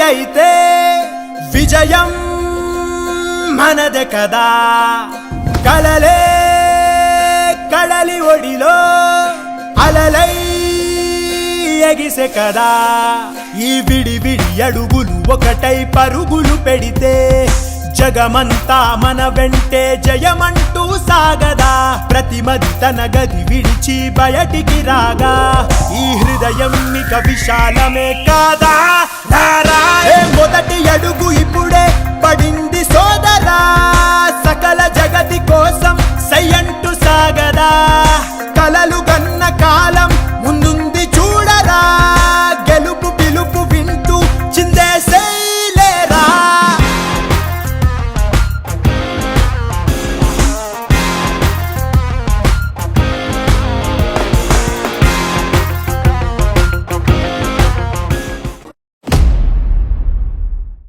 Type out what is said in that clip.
ఒకటైతే విజయం మనదే కదా కలలే కడలి ఒడిలో అలలై ఎగిసే కదా ఈ విడి విడి అడుగులు ఒకటై పరుగులు పెడితే జగమంతా మన వెంటే జయమంటూ సాగదా ప్రతిమది తన గది విడిచి బయటికి రాగా ఈ హృదయం ఇక విశాలమే కాదా మొదటి అడుగు ఇప్పుడే పడింది సోదరా సకల జగతి కోసం